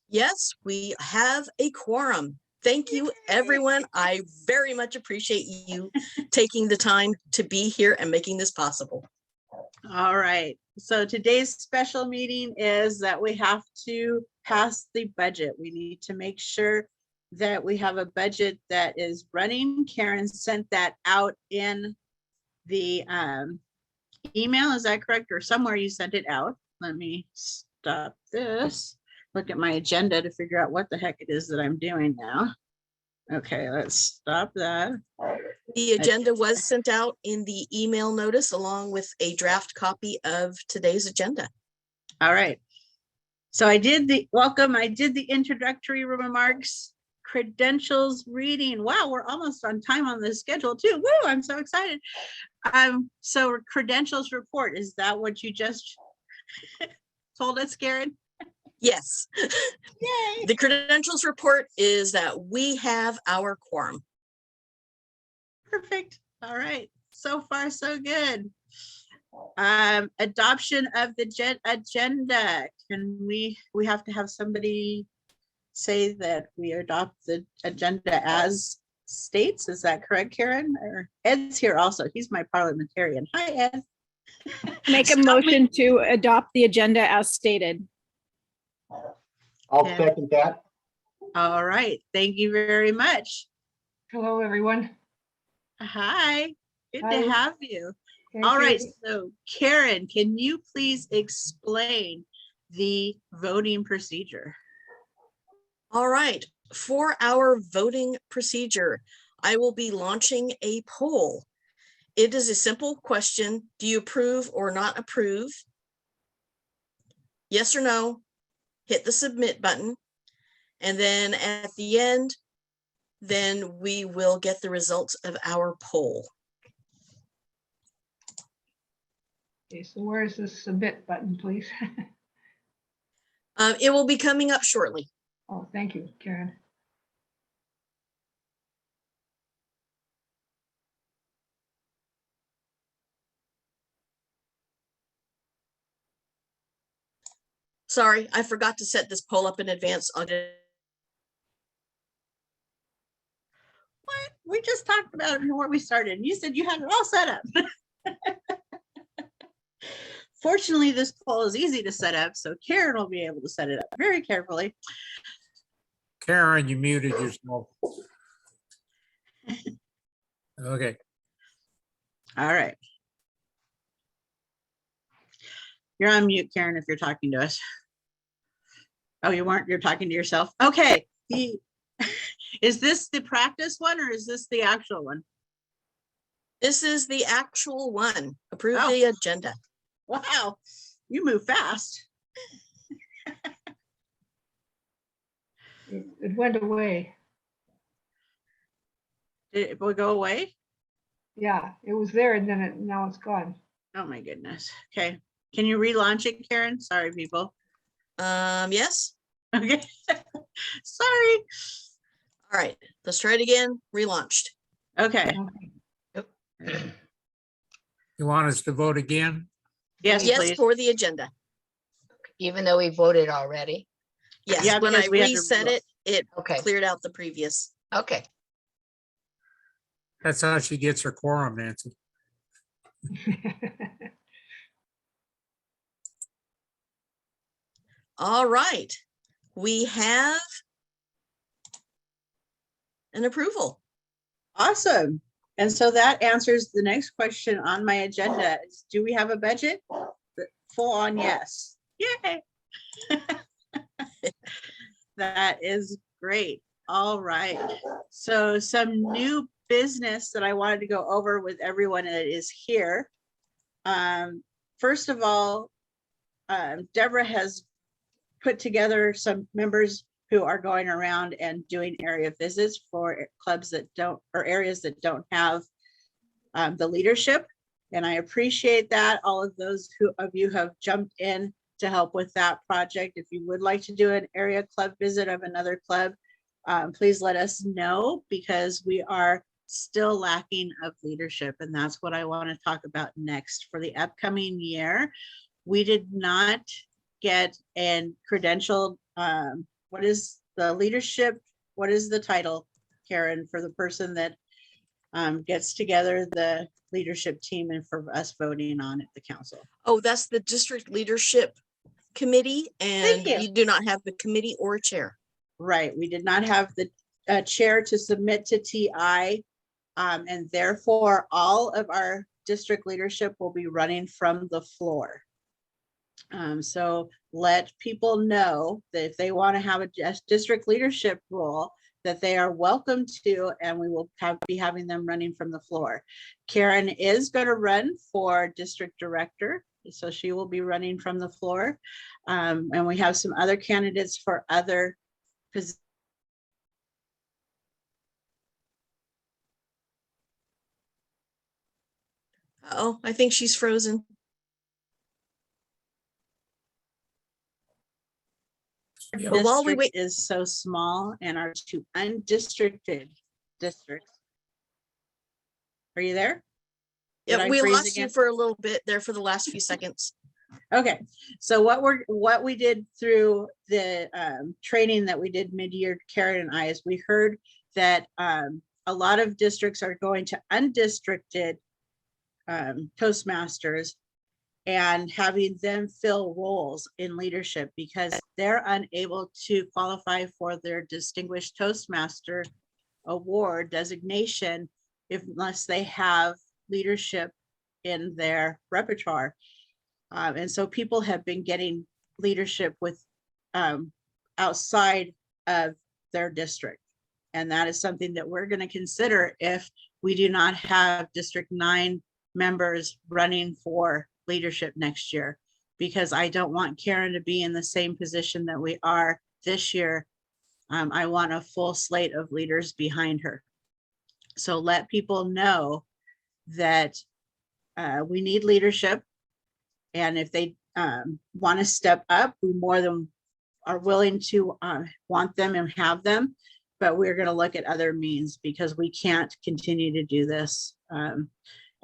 Yes, we have a quorum. Thank you, everyone. I very much appreciate you taking the time to be here and making this possible. All right. So today's special meeting is that we have to pass the budget. We need to make sure that we have a budget that is running. Karen sent that out in the email. Is that correct? Or somewhere you sent it out. Let me stop this. Look at my agenda to figure out what the heck it is that I'm doing now. Okay, let's stop that. The agenda was sent out in the email notice along with a draft copy of today's agenda. All right. So I did the welcome. I did the introductory remarks, credentials reading. Wow, we're almost on time on the schedule too. Woo, I'm so excited. So credentials report, is that what you just told us, Karen? Yes. Yay. The credentials report is that we have our quorum. Perfect. All right. So far, so good. Adoption of the agenda. Can we have to have somebody say that we adopt the agenda as states? Is that correct, Karen? Or Ed's here also. He's my parliamentarian. Hi, Ed. Make a motion to adopt the agenda as stated. I'll Yeah. second that. All right. Thank you very much. Hello, everyone. Hi. Good Hi. to have you. Thank All you. right. So Karen, can you please explain the voting procedure? All right. For our voting procedure, I will be launching a poll. It is a simple question. Do you approve or not approve? Yes or no? Hit the submit button. And then at the end, then we will get the results of our poll. Okay, so where's the submit button, please? It will be coming up shortly. Oh, thank you, Karen. Sorry, I forgot to set this poll up in advance. What? We just talked about it before we started. You said you had it all set up. Fortunately, this poll is easy to set up, so Karen will be able to set it up very carefully. Karen, you muted yourself. Okay. All right. You're on mute, Karen, if you're talking to us. Oh, you weren't? You're talking to yourself? Okay. Is this the practice one or is this the actual one? This is the actual one. Approve Oh. the agenda. Wow, you move fast. It went away. Did it go away? Yeah, it was there and then now it's gone. Oh my goodness. Okay. Can you relaunch it, Karen? Sorry, people. Yes. Okay. Sorry. All right, let's try it again. Relaunched. Okay. Okay. You want us to vote again? Yes, Yes, please. for the agenda. Even though we voted already? Yes, Yeah, when I because we had to reset it, it Okay, cleared out the previous. okay. That's how she gets her quorum, Nancy. All right, we have an approval. Awesome. And so that answers the next question on my agenda. Is, do we have a budget? Full on yes. Yay. That is great. All right. So some new business that I wanted to go over with everyone that is here. First of all, Deborah has put together some members who are going around and doing area visits for clubs that don't, or areas that don't have the leadership. And I appreciate that. All of those of you have jumped in to help with that project. If you would like to do an area club visit of another club, please let us know, because we are still lacking of leadership. And that's what I want to talk about next for the upcoming year. We did not get a credentialed what is the leadership? What is the title, Karen, for the person that gets together the leadership team and for us voting on at the council? Oh, that's the district leadership committee, and you. we do not have the committee or chair. Right, we did not have the chair to submit to TI. And therefore, all of our district leadership will be running from the floor. So let people know that if they want to have a district leadership role, that they are welcome to, and we will be having them running from the floor. Karen is going to run for district director, so she will be running from the floor. And we have some other candidates for other positions. Oh, I think she's frozen. Yep. But while we District wait, is so small, and our two undistricted districts. Are you there? Did yeah, I we freeze lost you again? for a little bit there for the last few seconds. Okay, so what we did through the training that we did mid-year, Karen and I, is we heard that a lot of districts are going to undistricted Toastmasters and having them fill roles in leadership because they're unable to qualify for their Distinguished Toastmaster Award designation unless they have leadership in their repertoire. And so people have been getting leadership with outside of their district. And that is something that we're going to consider if we do not have District 9 members running for leadership next year, because I don't want Karen to be in the same position that we are this year. I want a full slate of leaders behind her. So let people know that we need leadership. And if they want to step up, we more than are willing to want them and have them. But we're going to look at other means because we can't continue to do this.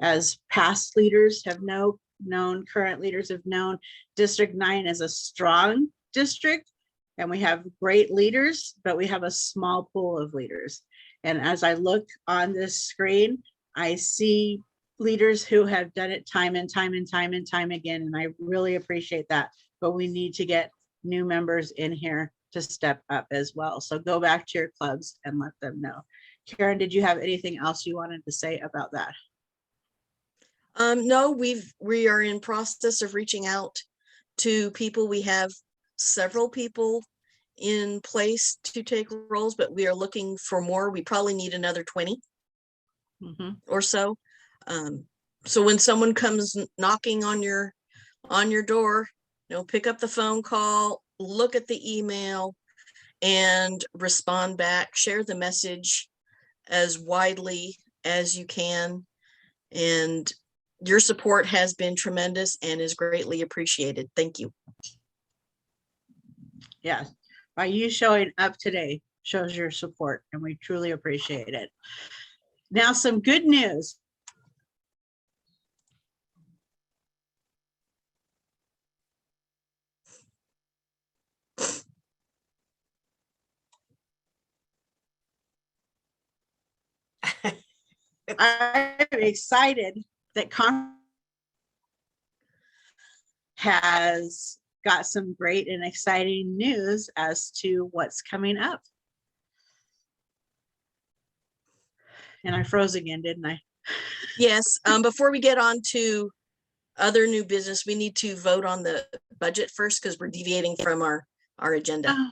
As past leaders have known, current leaders have known, District 9 is a strong district and we have great leaders, but we have a small pool of leaders. And as I look on this screen, I see leaders who have done it time and time and time and time again, and I really appreciate that. But we need to get new members in here to step up as well. So go back to your clubs and let them know. Karen, did you have anything else you wanted to say about that? No, we are in process of reaching out to people. We have several people in place to take roles, but we are looking for more. We probably need another 20 or so. So when someone comes knocking on your door, pick up the phone call, look at the email, and respond back. Share the message as widely as you can. And your support has been tremendous and is greatly appreciated. Thank you. Yes, by you showing up today shows your support, and we truly appreciate it. Now, some good news. I'm excited that has got some great and exciting news as to what's coming up. And I froze again, didn't I? Yes, before we get on to other new business, we need to vote on the budget first because we're deviating from our agenda. Oh,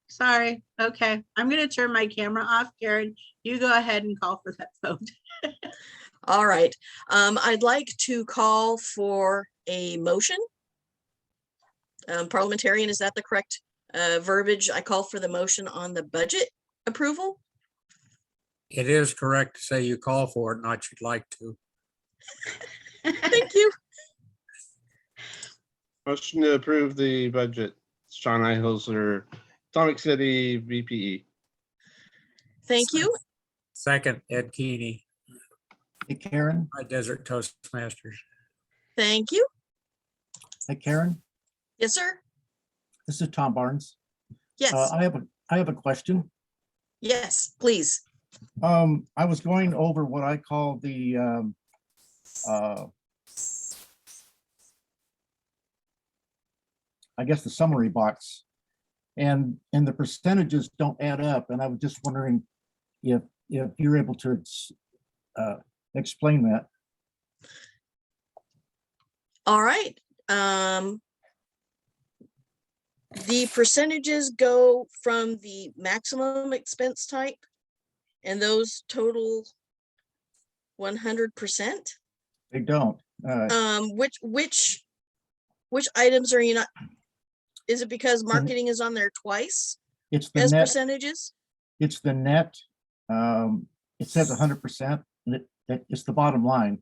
sorry. Okay, I'm going to turn my camera off. Karen, you go ahead and call for that vote. All right. I'd like to call for a motion. Parliamentarian, is that the correct verbiage? I call for the motion on the budget approval. It is correct to say you call for it, not you'd like to. Thank you. Motion to approve the budget. Sean Eihosler, Atomic City, VPE. Thank you. Second, Ed Keeney, Hey, Karen. my Desert Toastmasters. Thank you. Hey, Karen. Yes, sir. This is Tom Barnes. Yes, I have a question. yes, please. I was going over what I call the I guess the summary box, and the percentages don't add up. And I was just wondering if you're able to explain that. All right. The percentages go from the maximum expense type, and those total 100%. They don't. Which items are you not? Is it because marketing is on there twice It's the as net. percentages? It's the net. It says 100%, and it's the bottom line,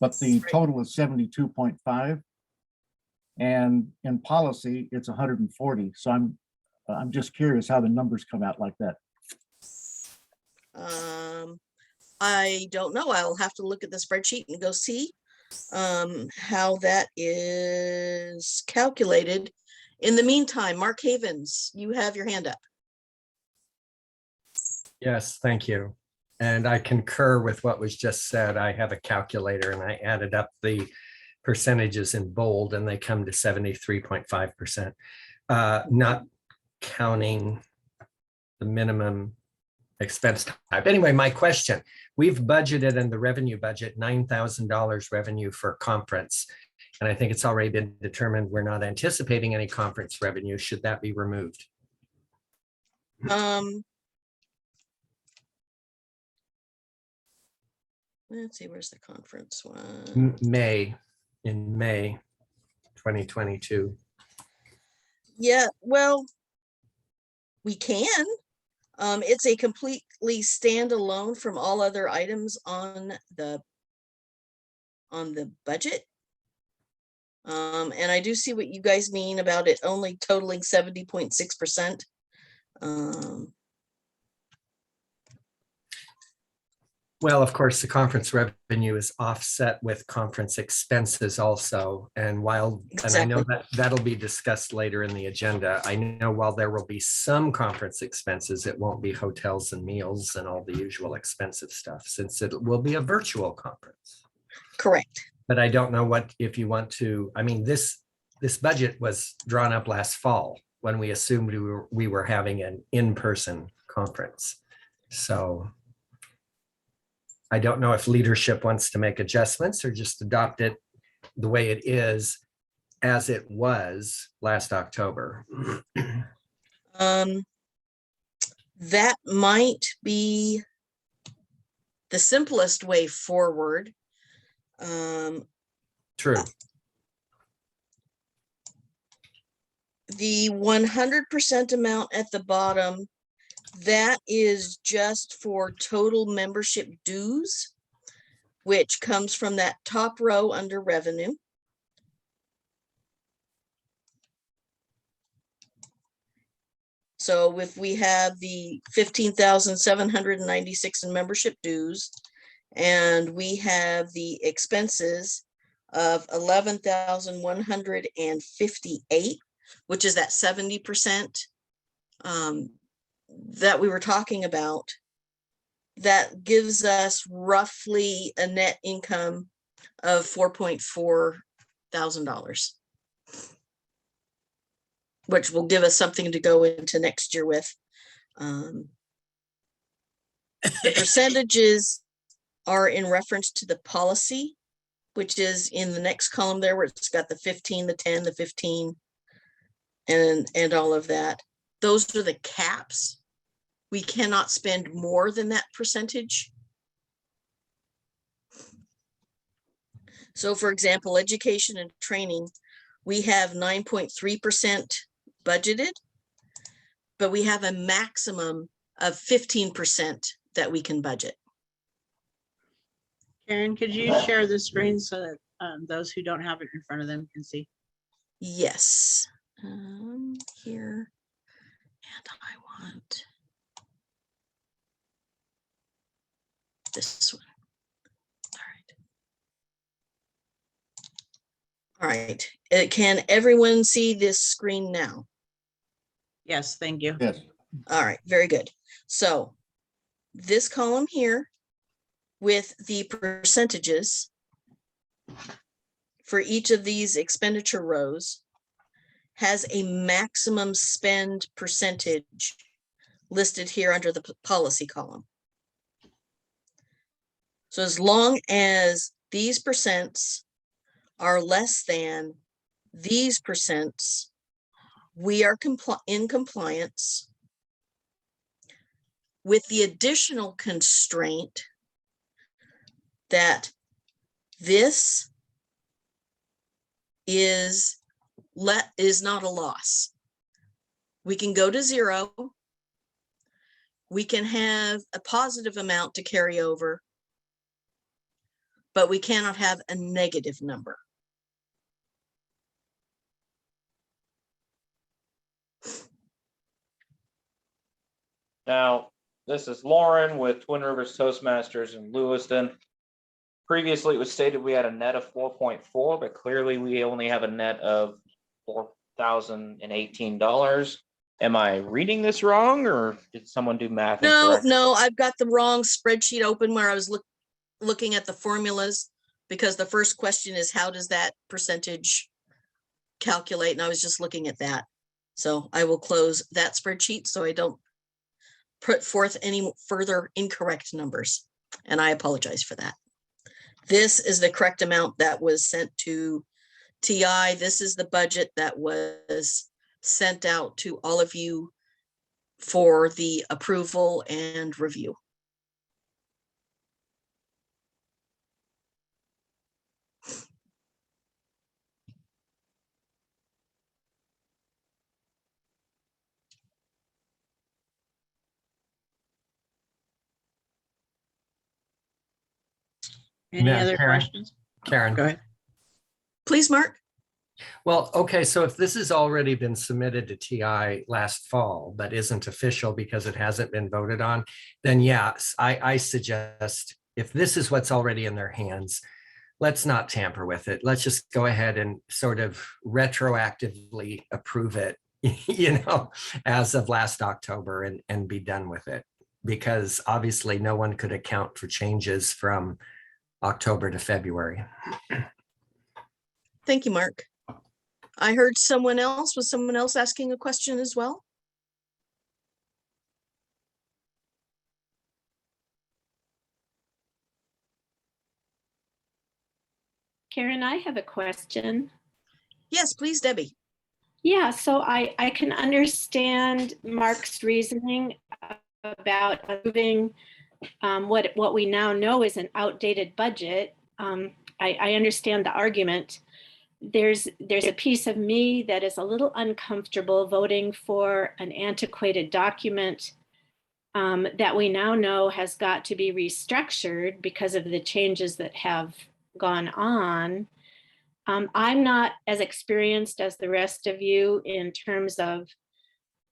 but the Right. total is 72.5. And in policy, it's 140. So I'm just curious how the numbers come out like that. I don't know. I'll have to look at the spreadsheet and go see how that is calculated. In the meantime, Mark Havens, you have your hand up. Yes, thank you. And I concur with what was just said. I have a calculator and I added up the percentages in bold and they come to 73.5%, not counting the minimum expense type. Anyway, my question, we've budgeted in the revenue budget $9,000 revenue for conference. And I think it's already been determined we're not anticipating any conference revenue. Should that be removed? Let's see, where's the conference one? In May 2022. Yeah, well, we can. It's a completely standalone from all other items on the budget. And I do see what you guys mean about it only totaling 70.6%. Well, of course, the conference revenue is offset with conference expenses also. And and I know that that'll be discussed later in the agenda. I know while there will be some conference expenses, it won't be hotels and meals and all the usual expensive stuff, since it will be a virtual conference. Correct. But I don't know if you want to, I mean, this budget was drawn up last fall when we assumed we were having an in-person conference. So I don't know if leadership wants to make adjustments or just adopt it the way it is as it was last October. That might be the simplest way forward. True. The 100% amount at the bottom, that is just for total membership dues, which comes from that top row under revenue. So if we have the 15,796 in membership dues, and we have the expenses of 11,158, which is that 70% that we were talking about, that gives us roughly a net income of $4.4 thousand, which will give us something to go into next year with. The percentages are in reference to the policy, which is in the next column there, where it's got the 15, the 10, the 15, and all of that. Those are the caps. We cannot spend more than that percentage. So for example, education and training, we have 9.3% budgeted, but we have a maximum of 15% that we can budget. Karen, could you share the screen so that those who don't have it in front of them can see? Yes. Here, and I want this one. All right. Can everyone see this screen now? Yes, thank you. Yes, All right, very good. So this column here with the percentages for each of these expenditure rows has a maximum spend percentage listed here under the policy column. So as long as these percents are less than these percents, we are in compliance with the additional constraint that this is not a loss. We can go to 0. We can have a positive amount to carry over, but we cannot have a negative number. Now, this is Lauren with Twin Rivers Toastmasters in Lewiston. Previously, it was stated we had a net of 4.4, but clearly we only have a net of $4,018. Am I reading this wrong, or did someone do math incorrectly? No, I've got the wrong spreadsheet open where I was looking at the formulas, because the first question is how does that percentage calculate? And I was just looking at that. So I will close that spreadsheet so I don't put forth any further incorrect numbers. And I apologize for that. This is the correct amount that was sent to TI. This is the budget that was sent out to all of you for the approval and review. Any Yeah, other Karen. questions? Karen. Go ahead. Please, Mark. Well, okay, so if this has already been submitted to TI last fall, but isn't official because it hasn't been voted on, then yes, I suggest if this is what's already in their hands, let's not tamper with it. Let's just go ahead and sort of retroactively approve it, as of last October and be done with it. Because obviously no one could account for changes from October to February. Thank you, Mark. I heard someone else. Was someone else asking a question as well? Karen, I have a question. Yes, please, Debbie. Yeah, so I can understand Mark's reasoning about approving what we now know is an outdated budget. I understand the argument. There's a piece of me that is a little uncomfortable voting for an antiquated document that we now know has got to be restructured because of the changes that have gone on. I'm not as experienced as the rest of you in terms of,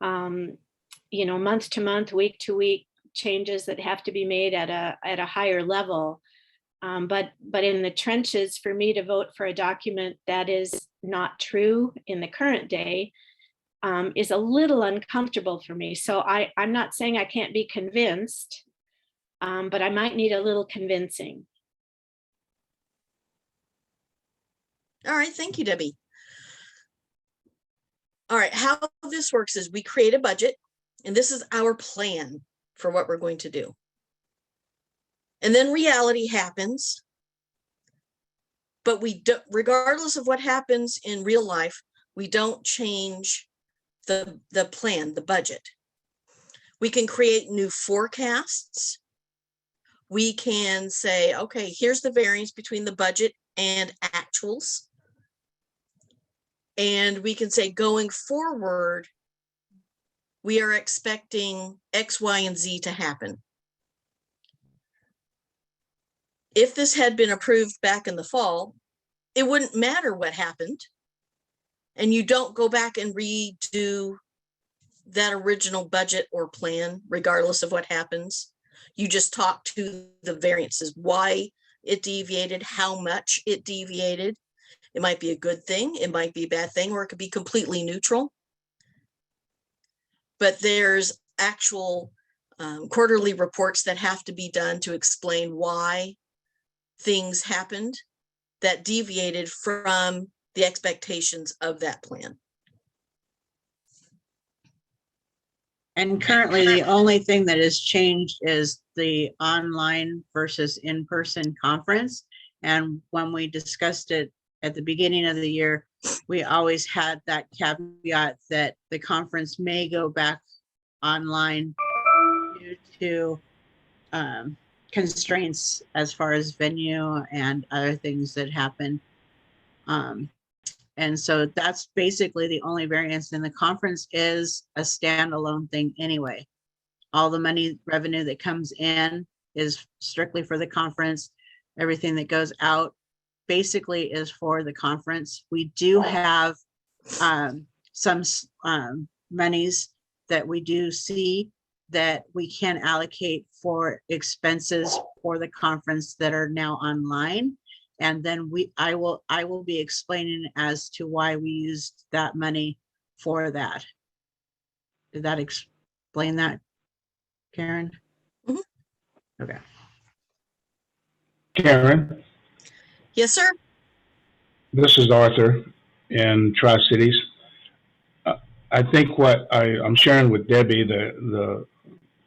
month to month, week to week changes that have to be made at a higher level. But in the trenches, for me to vote for a document that is not true in the current day is a little uncomfortable for me. So I'm not saying I can't be convinced, but I might need a little convincing. All right, thank you, Debbie. All right, how this works is we create a budget, and this is our plan for what we're going to do. And then reality happens, but we don't, regardless of what happens in real life, we don't change the plan, the budget. We can create new forecasts. We can say, okay, here's the variance between the budget and actuals. And we can say going forward, we are expecting X, Y, and Z to happen. If this had been approved back in the fall, it wouldn't matter what happened. And you don't go back and redo that original budget or plan, regardless of what happens. You just talk to the variances, why it deviated, how much it deviated. It might be a good thing, it might be a bad thing, or it could be completely neutral. but there's actual quarterly reports that have to be done to explain why things happened that deviated from the expectations of that plan. And currently, the only thing that has changed is the online versus in-person conference. And when we discussed it at the beginning of the year, we always had that caveat that the conference may go back online due to constraints as far as venue and other things that happen. And so that's basically the only variance, and the conference is a standalone thing anyway. All the money revenue that comes in is strictly for the conference. Everything that goes out basically is for the conference. We do have some monies that we do see that we can allocate for expenses for the conference that are now online. And then I will be explaining as to why we used that money for that. Did that explain that, Karen? Mhm. Okay. Karen, Yes, sir. this is Arthur in Tri-Cities. I think what I'm sharing with Debbie, the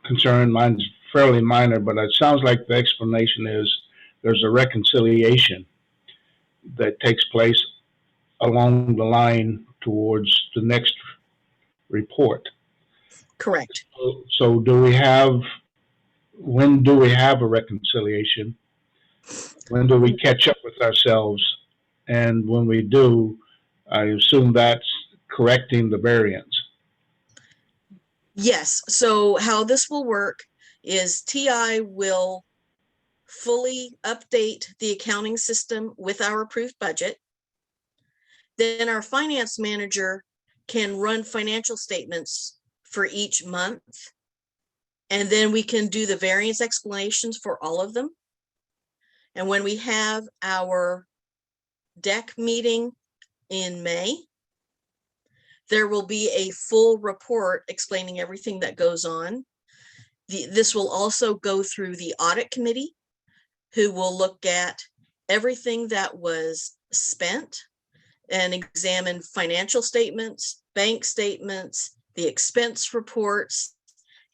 concern, mine's fairly minor, but it sounds like the explanation is there's a reconciliation that takes place along the line towards the next report. Correct. So when do we have a reconciliation? When do we catch up with ourselves? And when we do, I assume that's correcting the variance. Yes. So how this will work is TI will fully update the accounting system with our approved budget. Then our finance manager can run financial statements for each month. And then we can do the variance explanations for all of them. And when we have our deck meeting in May, there will be a full report explaining everything that goes on. This will also go through the audit committee, who will look at everything that was spent and examine financial statements, bank statements, the expense reports,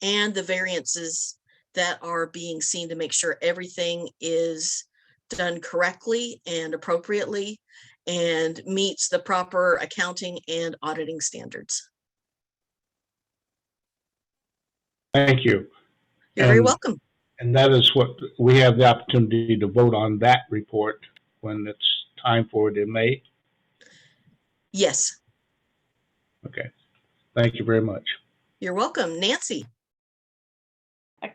and the variances that are being seen to make sure everything is done correctly and appropriately and meets the proper accounting and auditing standards. Thank you. You're very And- welcome. And that is what we have the opportunity to vote on, that report when it's time for it in May. Yes, Okay. Thank you very much. you're welcome. Nancy.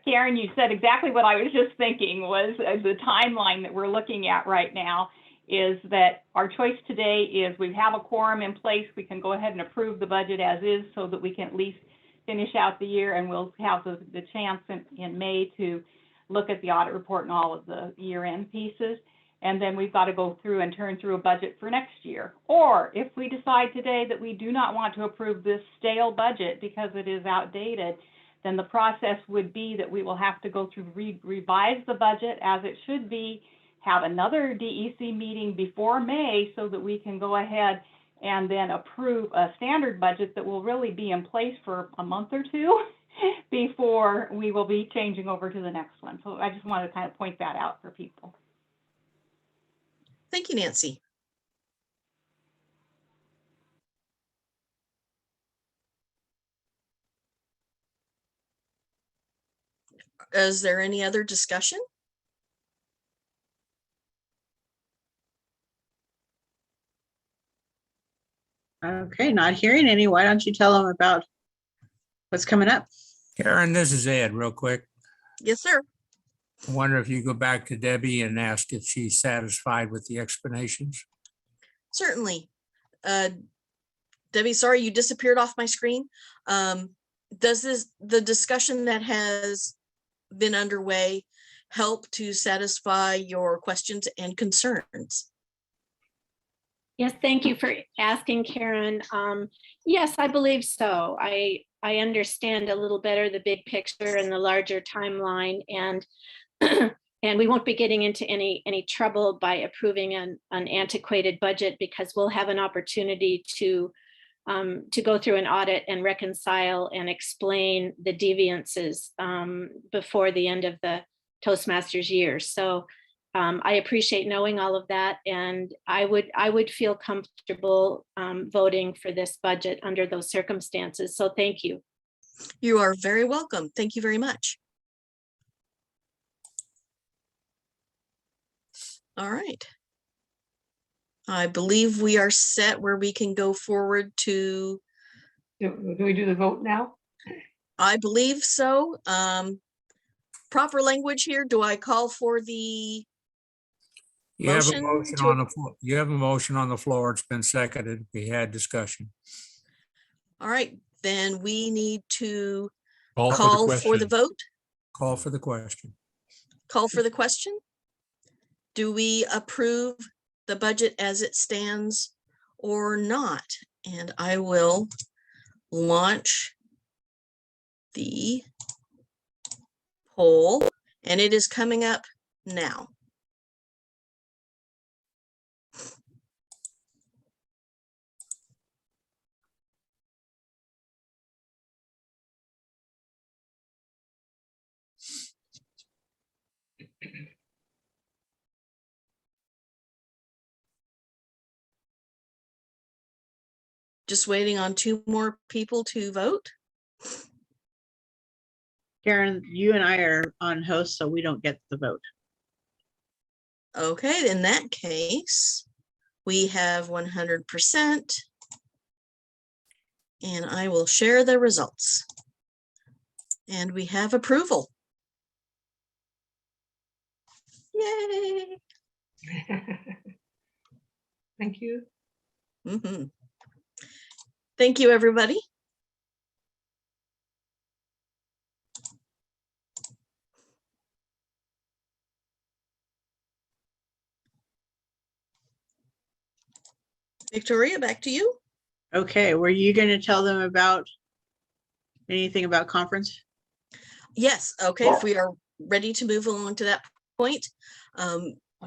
Karen, you said exactly what I was just thinking was the timeline that we're looking at right now is that our choice today is we have a quorum in place. We can go ahead and approve the budget as is so that we can at least finish out the year, and we'll have the chance in May to look at the audit report and all of the year-end pieces. And then we've got to go through and turn through a budget for next year. Or if we decide today that we do not want to approve this stale budget because it is outdated, then the process would be that we will have to go through revise the budget as it should be, have another DEC meeting before May so that we can go ahead and then approve a standard budget that will really be in place for a month or two before we will be changing over to the next one. So I just wanted to kind of point that out for people. Thank you, Nancy. Is there any other discussion? Okay, not hearing any. Why don't you tell them about what's coming up? Karen, this is Ed, real quick. Yes, sir. I wonder if you go back to Debbie and ask if she's satisfied with the explanations. Certainly. Debbie, sorry, you disappeared off my screen. Does the discussion that has been underway help to satisfy your questions and concerns? Yes, thank you for asking, Karen. Yes, I believe so. I understand a little better the big picture and the larger timeline, and and we won't be getting into any trouble by approving an antiquated budget, because we'll have an opportunity to go through an audit and reconcile and explain the deviances before the end of the Toastmasters year. So I appreciate knowing all of that, and I would feel comfortable voting for this budget under those circumstances. So thank you. You are very welcome. Thank you very much. All right. I believe we are set where we can go forward to, Do we do the vote now? I believe so. Proper language here. Do I call for the You have a motion motion to- on the floor. You have a motion on the floor. It's been seconded. We had discussion. All right, then we need to Call call for the question. vote, Call for the question. call for the question. Do we approve the budget as it stands or not? And I will launch the poll, and it is coming up now. Just waiting on 2 more people to vote. Karen, you and I are on host, so we don't get the vote. Okay, in that case, we have 100%. And I will share the results. And we have approval. Yay! Thank you. Mhm. Thank you, everybody. Victoria, back to you. Okay, were you going to tell them about anything about conference? Yes, okay, if we are ready to move along to that point.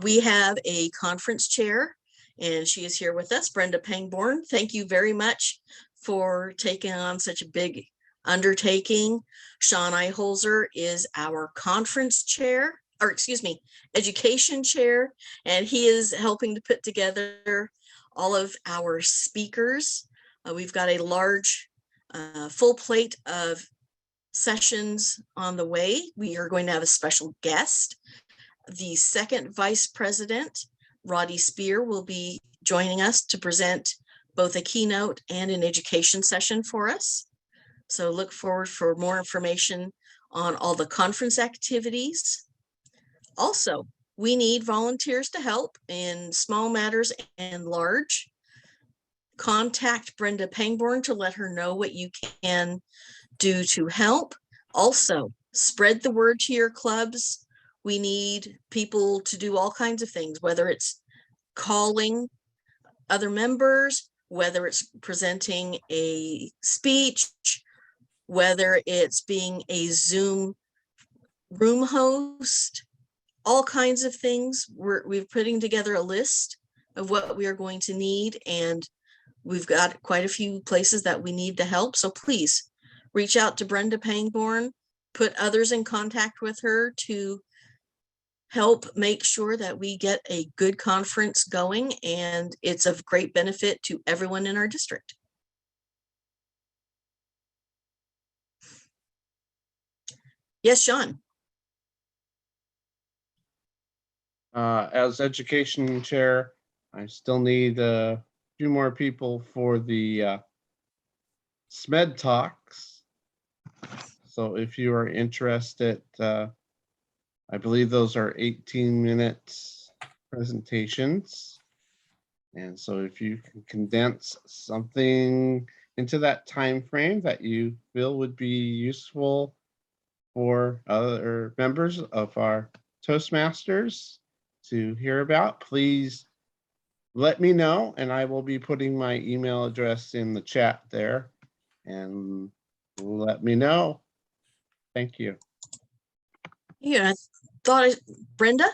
We have a conference chair, and she is here with us, Brenda Pangborn. Thank you very much for taking on such a big undertaking. Sean Eiholzer is our conference chair, or excuse me, education chair, and he is helping to put together all of our speakers. We've got a large full plate of sessions on the way. We are going to have a special guest. The second vice president, Roddy Spear, will be joining us to present both a keynote and an education session for us. So look forward for more information on all the conference activities. Also, we need volunteers to help in small matters and large. Contact Brenda Pangborn to let her know what you can do to help. Also, spread the word to your clubs. We need people to do all kinds of things, whether it's calling other members, whether it's presenting a speech, whether it's being a Zoom room host, all kinds of things. We're putting together a list of what we are going to need, and we've got quite a few places that we need to help. So please reach out to Brenda Pangborn, put others in contact with her to help make sure that we get a good conference going, and it's of great benefit to everyone in our district. Yes, Sean. As education chair, I still need a few more people for the SMED talks. So if you are interested, I believe those are 18-minute presentations. And so if you can condense something into that time frame that you feel would be useful for other members of our Toastmasters to hear about, please let me know, and I will be putting my email address in the chat there. And let me know. Thank you. Yeah, I thought, Brenda?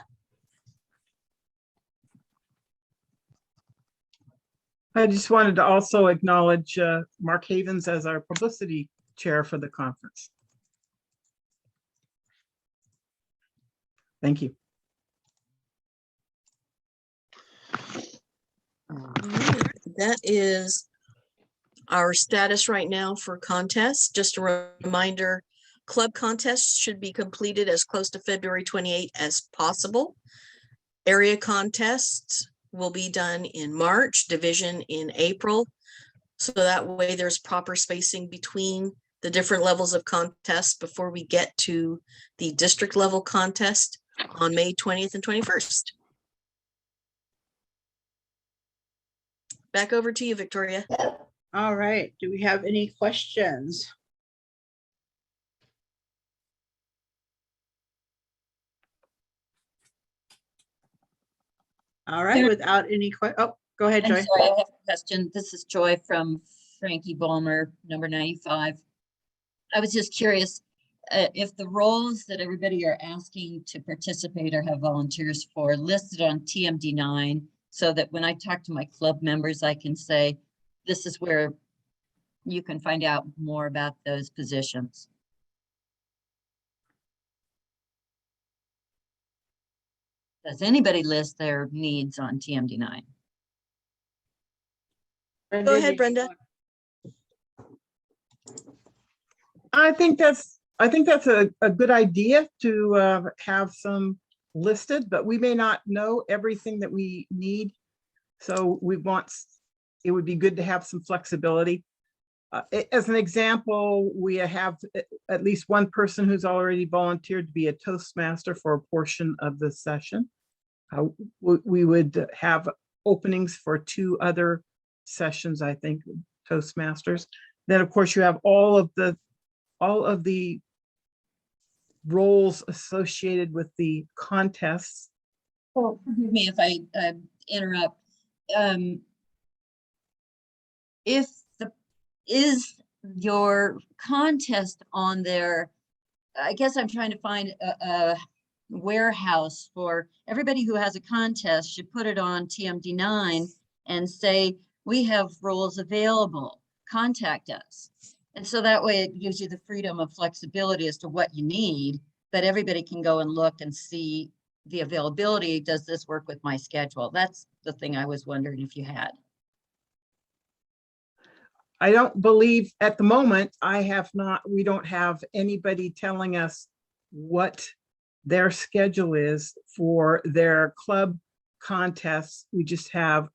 I just wanted to also acknowledge Mark Havens as our publicity chair for the conference. Thank you. All right, that is our status right now for contests. Just a reminder, club contests should be completed as close to February 28 as possible. Area contests will be done in March, division in April. So that way there's proper spacing between the different levels of contests before we get to the district level contest on May 20th and 21st. Back over to you, Victoria. All right, do we have any questions? All right, without any oh, go ahead, I'm Joy. sorry, I have a question. This is Joy from Frankie Balmer, number 95. I was just curious if the roles that everybody are asking to participate or have volunteers for listed on TMD9, so that when I talk to my club members, I can say, this is where you can find out more about those positions. Does anybody list their needs on TMD9? Go ahead, Brenda. I think that's a good idea to have some listed, but we may not know everything that we need. So it would be good to have some flexibility. As an example, we have at least one person who's already volunteered to be a Toastmaster for a portion of the session. We would have openings for 2 other sessions, I think, Toastmasters. Then, of course, you have all of the roles associated with the contests. Oh, forgive me if I interrupt. Is your contest on there? I guess I'm trying to find a warehouse for everybody who has a contest. Should put it on TMD9 and say, we have roles available, contact us. And so that way it gives you the freedom of flexibility as to what you need, but everybody can go and look and see the availability. Does this work with my schedule? That's the thing I was wondering if you had. I don't believe at the moment we don't have anybody telling us what their schedule is for their club contests. We just have,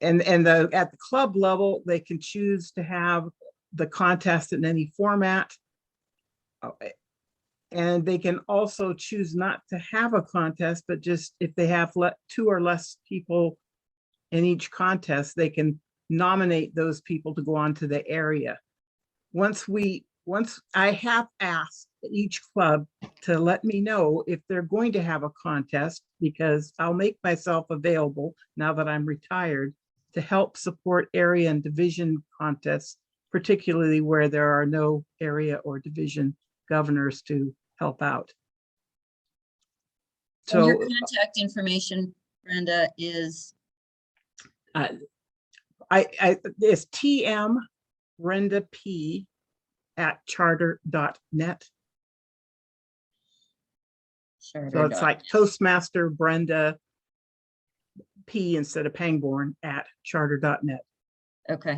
at the club level, they can choose to have the contest in any format. And they can also choose not to have a contest, but just if they have 2 or less people in each contest, they can nominate those people to go on to the area. Once I have asked each club to let me know if they're going to have a contest, because I'll make myself available now that I'm retired to help support area and division contests, particularly where there are no area or division governors to help out. So your So contact information, Brenda, is it's TM Brenda P @charter.net. So it's like Toastmaster Brenda P instead of Pangborn @charter.net. Okay.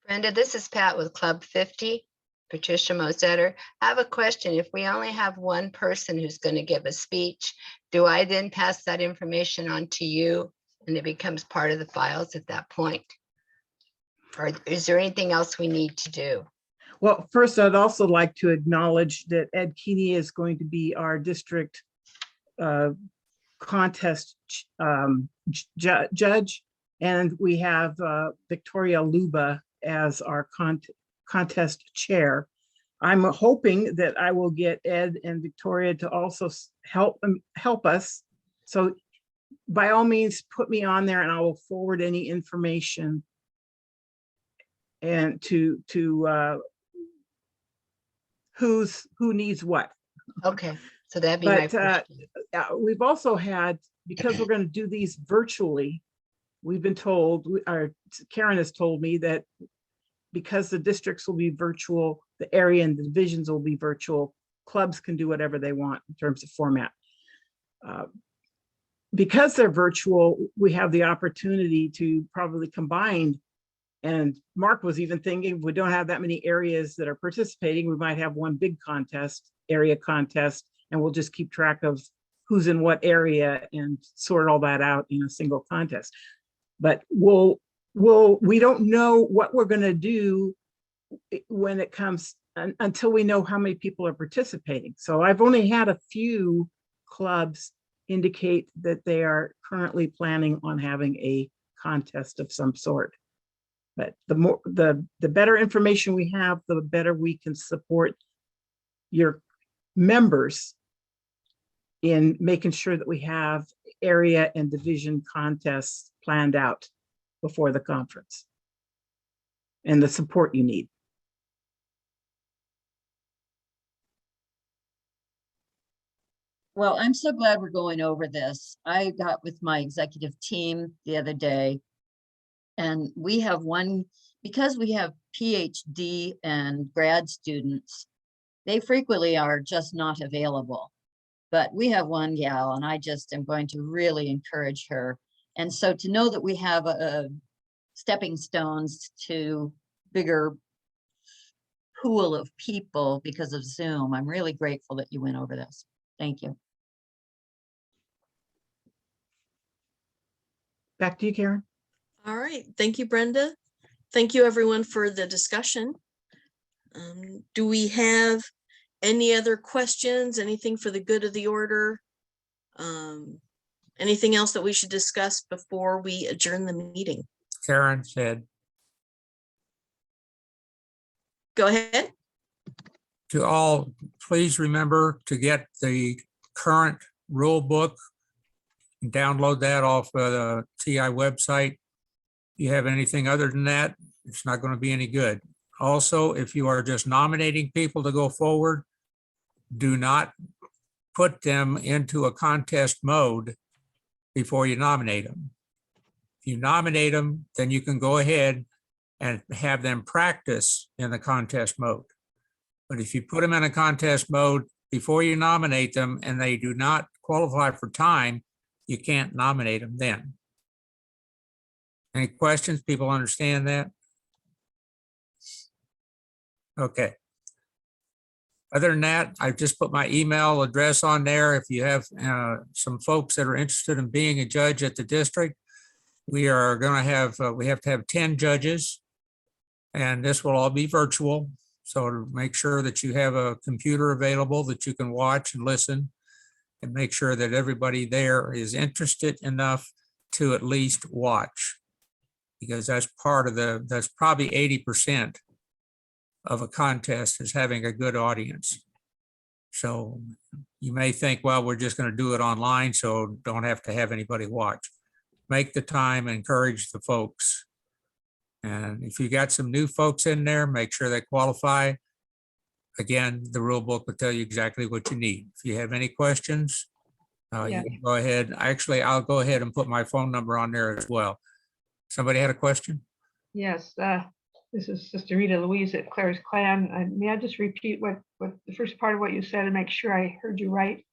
Brenda, this is Pat with Club 50, Patricia Mosetter. I have a question. If we only have one person who's going to give a speech, do I then pass that information on to you and it becomes part of the files at that point? Or is there anything else we need to do? Well, first, I'd also like to acknowledge that Ed Keeney is going to be our district contest judge, and we have Victoria Luba as our contest chair. I'm hoping that I will get Ed and Victoria to also help us. So by all means, put me on there and I will forward any information and to who needs what. Okay, so that'd be my But question. we've also had, because we're going to do these virtually, we've been told, Karen has told me that because the districts will be virtual, the area and the divisions will be virtual, clubs can do whatever they want in terms of format. Because they're virtual, we have the opportunity to probably combine. And Mark was even thinking, if we don't have that many areas that are participating, we might have one big contest, area contest, and we'll just keep track of who's in what area and sort all that out in a single contest. But we don't know what we're going to do when it comes until we know how many people are participating. So I've only had a few clubs indicate that they are currently planning on having a contest of some sort. But the better information we have, the better we can support your members in making sure that we have area and division contests planned out before the conference and the support you need. Well, I'm so glad we're going over this. I got with my executive team the other day, and we have one, because we have PhD and grad students, they frequently are just not available. But we have one gal, and I just am going to really encourage her. And so to know that we have a stepping stones to bigger pool of people because of Zoom, I'm really grateful that you went over this. Thank you. Back to you, Karen. All right. Thank you, Brenda. Thank you, everyone, for the discussion. Do we have any other questions? Anything for the good of the order? Anything else that we should discuss before we adjourn the meeting? Karen said, Go ahead. to all, please remember to get the current rule book. Download that off the TI website. If you have anything other than that, it's not going to be any good. Also, if you are just nominating people to go forward, do not put them into a contest mode before you nominate them. If you nominate them, then you can go ahead and have them practice in the contest mode. But if you put them in a contest mode before you nominate them and they do not qualify for time, you can't nominate them then. Any questions? People understand that? Okay. Other than that, I've just put my email address on there. If you have some folks that are interested in being a judge at the district, we are going to have, we have to have 10 judges, and this will all be virtual. So to make sure that you have a computer available that you can watch and listen, and make sure that everybody there is interested enough to at least watch, because that's part of that's probably 80% of a contest is having a good audience. So you may think, well, we're just going to do it online, so don't have to have anybody watch. Make the time, encourage the folks. And if you got some new folks in there, make sure they qualify. Again, the rule book will tell you exactly what you need. If you have any questions, you can go ahead. Actually, I'll go ahead and put my phone number on there as well. Somebody had a question? Yes, this is Sister Rita Louise at Claire's Clan. May I just repeat what the first part of what you said and make sure I heard you right?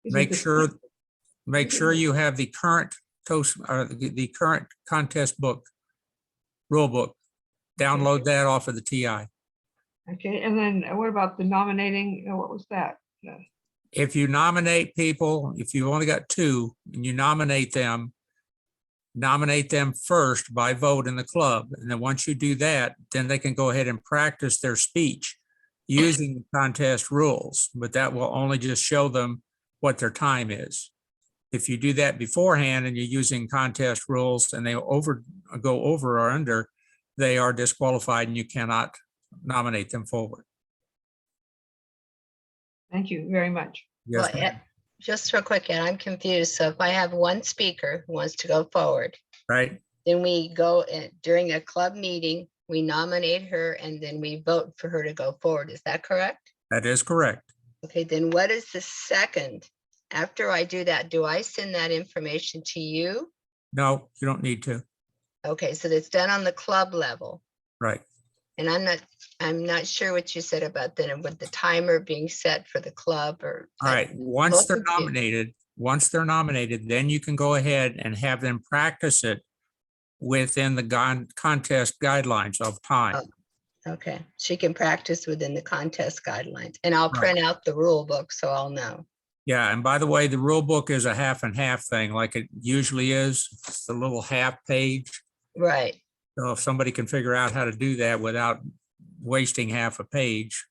Make sure you have the current the current contest book, rule book. Download that off of the TI. Okay, and then what about the nominating? What was that? If you nominate people, if you've only got 2 and you nominate them first by vote in the club. And then once you do that, then they can go ahead and practice their speech using the contest rules, but that will only just show them what their time is. If you do that beforehand and you're using contest rules and they go over or under, they are disqualified and you cannot nominate them forward. Thank you very much. Yes, Well, just real quick, and I'm confused. So if I have one speaker who wants to go forward, right? then we go during a club meeting, we nominate her and then we vote for her to go forward. Is that correct? That is correct. Okay, then what is the second? After I do that, do I send that information to you? No, you don't need to. Okay, so that's done on the club level. Right. And I'm not sure what you said about then with the timer being set for the club or. All right. Once both they're of you. nominated, then you can go ahead and have them practice it within the contest guidelines of time. Okay, she can practice within the contest guidelines and I'll Right. print out the rule book so I'll know. Yeah, and by the way, the rule book is a half and half thing like it usually is. It's a little half page. Right. So if somebody can figure out how to do that without wasting half a page.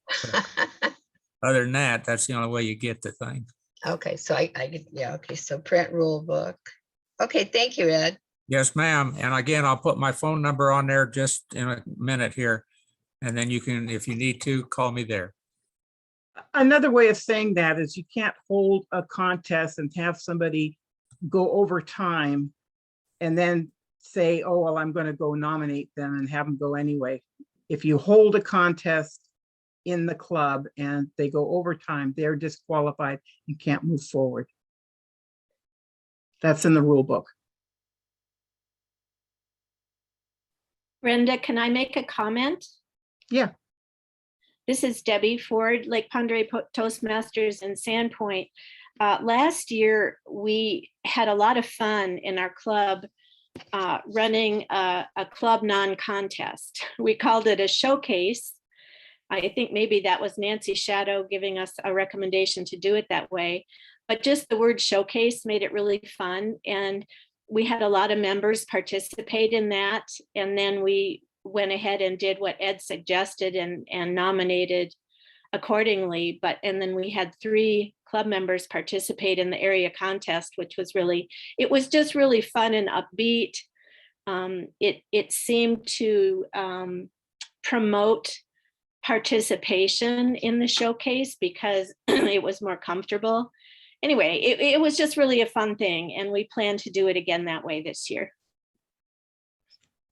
Other than that, that's the only way you get the thing. Okay, so I get, yeah, okay, so print rule book. Okay, thank you, Ed. Yes, ma'am. And again, I'll put my phone number on there just in a minute here. And then you can, if you need to, call me there. Another way of saying that is you can't hold a contest and have somebody go over time and then say, oh, well, I'm going to go nominate them and have them go anyway. If you hold a contest in the club and they go over time, they're disqualified and can't move forward. That's in the rule book. Brenda, can I make a comment? Yeah. This is Debbie Ford, Lake Pondere Toastmasters in Sandpoint. Last year, we had a lot of fun in our club running a club non-contest. We called it a showcase. I think maybe that was Nancy Shadow giving us a recommendation to do it that way. But just the word showcase made it really fun. And we had a lot of members participate in that. And then we went ahead and did what Ed suggested and nominated accordingly. And then we had 3 club members participate in the area contest, which was it was just really fun and upbeat. It seemed to promote participation in the showcase because it was more comfortable. Anyway, it was just really a fun thing, and we plan to do it again that way this year.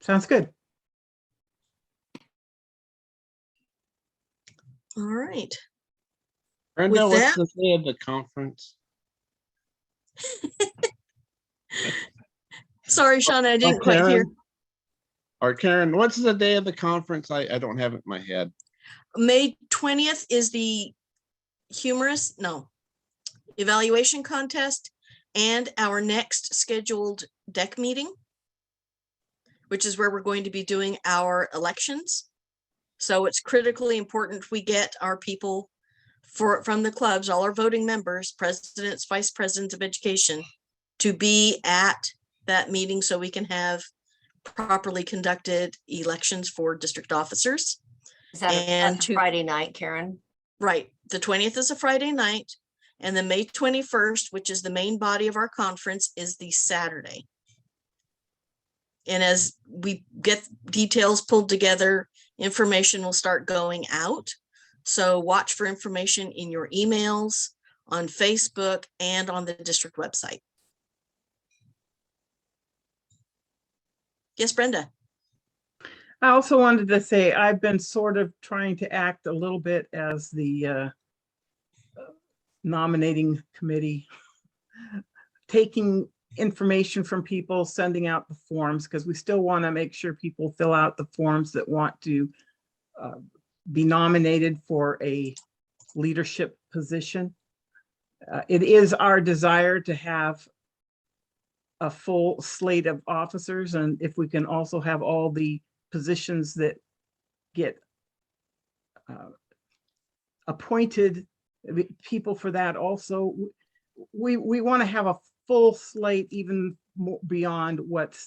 Sounds good. All right. Brenda, With what's that- the day of the conference? Sorry, Sean, I didn't Oh, quite hear. Karen? Or Karen, what's the day of the conference? I don't have it in my head. May 20th is the evaluation contest and our next scheduled deck meeting, which is where we're going to be doing our elections. So it's critically important we get our people from the clubs, all our voting members, presidents, vice presidents of education, to be at that meeting so we can have properly conducted elections for district officers. Is that that's a Friday night, Karen? Right. The 20th is a Friday night, and the May 21st, which is the main body of our conference, is the Saturday. And as we get details pulled together, information will start going out. So watch for information in your emails, on Facebook, and on the district website. Yes, Brenda. I also wanted to say I've been sort of trying to act a little bit as the nominating committee, taking information from people, sending out the forms, because we still want to make sure people fill out the forms that want to be nominated for a leadership position. It is our desire to have a full slate of officers, and if we can also have all the positions that get appointed people for that also, we want to have a full slate even more beyond what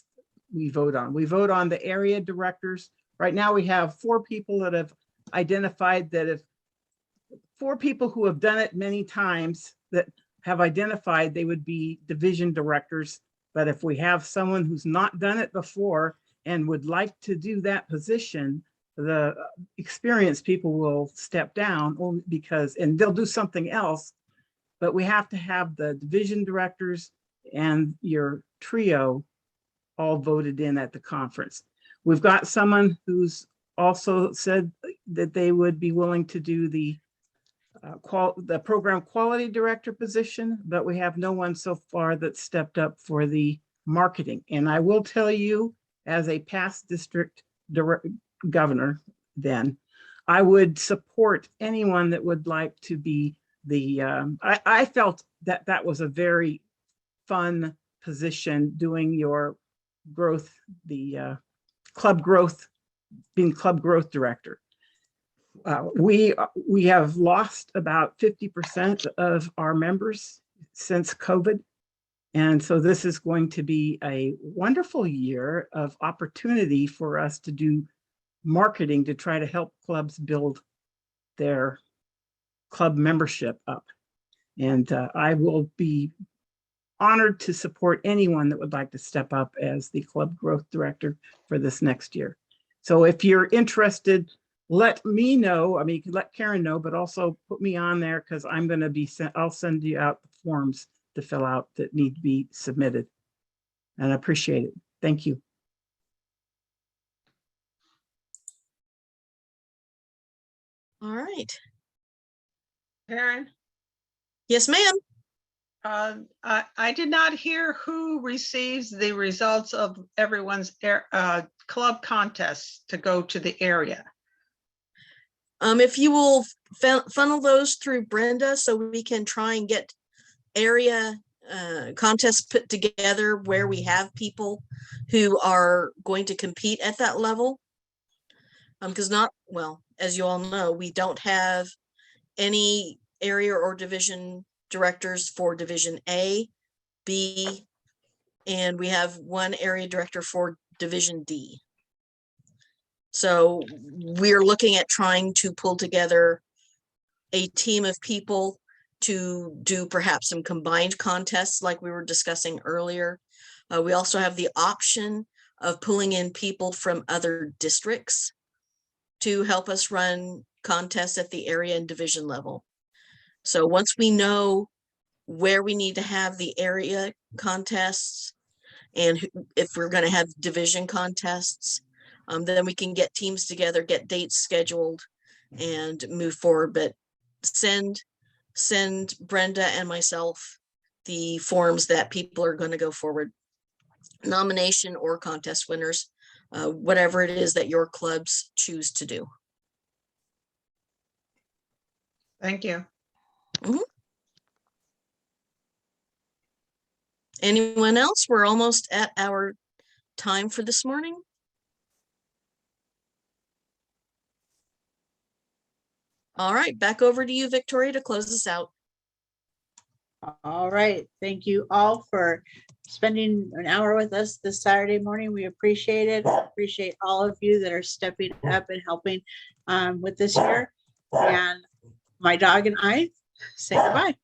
we vote on. We vote on the area directors. Right now we have 4 people that have identified that if 4 people who have done it many times that have identified they would be division directors. But if we have someone who's not done it before and would like to do that position, the experienced people will step down only because, and they'll do something else but we have to have the division directors and your trio all voted in at the conference. We've got someone who's also said that they would be willing to do the program quality director position, but we have no one so far that stepped up for the marketing. And I will tell you, as a past district governor, then I would support anyone that would like to be the, I felt that that was a very fun position, doing your growth, the club growth, being club growth director. We have lost about 50% of our members since COVID. And so this is going to be a wonderful year of opportunity for us to do marketing to try to help clubs build their club membership up. And I will be honored to support anyone that would like to step up as the club growth director for this next year. So if you're interested, let me know. I mean, you can let Karen know, but also put me on there, because I'm going to be sent, I'll send you out the forms to fill out that need to be submitted. And I appreciate it. Thank you. All right. Karen, Yes, ma'am. I did not hear who receives the results of everyone's club contests to go to the area. If you will funnel those through Brenda, so we can try and get area contests put together where we have people who are going to compete at that level. Because as you all know, we don't have any area or division directors for Division A, B, and we have one area director for Division D. So we're looking at trying to pull together a team of people to do perhaps some combined contests like we were discussing earlier. We also have the option of pulling in people from other districts to help us run contests at the area and division level. So once we know where we need to have the area contests and if we're going to have division contests, then we can get teams together, get dates scheduled, and move forward. But send Brenda and myself the forms that people are going to go forward, nomination or contest winners, whatever it is that your clubs choose to do. Thank you. Mm-hmm. Anyone else? We're almost at our time for this morning. All right, back over to you, Victoria, to close this out. All right. Thank you all for spending an hour with us this Saturday morning. We appreciate it. Appreciate all of you that are stepping up and helping with this year. And my dog and I say goodbye.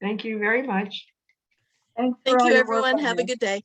Thank you very much. Thanks for Thank all you, your work everyone. on Have a this. good day.